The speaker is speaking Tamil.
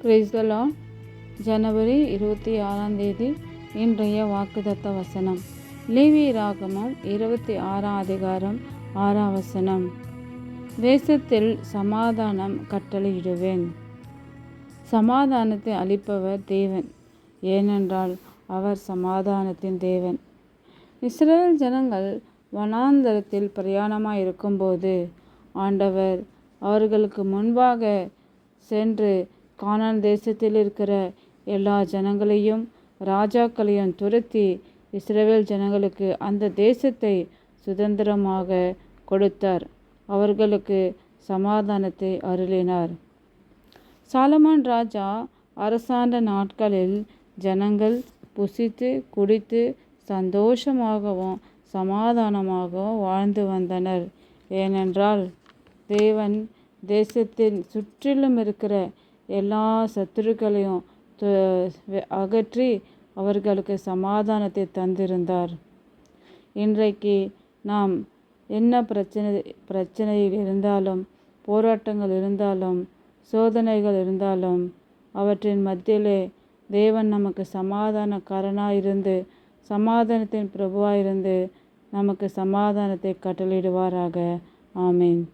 Praise the Lord. ஜனவரி 26ஆம் தேதி இன்றைய வாக்குத்தத்த வசனம். லேவியராகமம் 26ஆம் அதிகாரம் 6ஆம் வசனம். தேசத்தில் சமாதானம் கட்டளையிடுவேன். சமாதானத்தை அளிப்பவர் தேவன், ஏனென்றால் அவர் சமாதானத்தின் தேவன். இஸ்ரவேல் ஜனங்கள் வனாந்தரத்தில் பிரயாணமாய் இருக்கும்போது ஆண்டவர் அவர்களுக்கு முன்பாக சென்று கானான் தேசத்தில் இருக்கிற எல்லா ஜனங்களையும் ராஜாக்களையும் துரத்தி இஸ்ரவேல் ஜனங்களுக்கு அந்த தேசத்தை சுதந்திரமாக கொடுத்தார். அவர்களுக்கு சமாதானத்தை அருளினார். சாலமோன் ராஜா அரசாண்ட நாட்களில் ஜனங்கள் புசித்து குடித்து சந்தோஷமாகவும் சமாதானமாகவும் வாழ்ந்து வந்தனர். ஏனென்றால் தேவன் தேசத்தின் சுற்றிலும் இருக்கிற எல்லா சத்துருக்களையும் அகற்றி அவர்களுக்கு சமாதானத்தை தந்திருந்தார். இன்றைக்கு நாம் என்ன பிரச்சனைகள் இருந்தாலும், போராட்டங்கள் இருந்தாலும், சோதனைகள் இருந்தாலும், அவற்றின் மத்தியிலே தேவன் நமக்கு சமாதானக்காரனாக இருந்து சமாதானத்தின் பிரபுவாக இருந்து நமக்கு சமாதானத்தை கட்டளையிடுவாராக. ஆமேன்.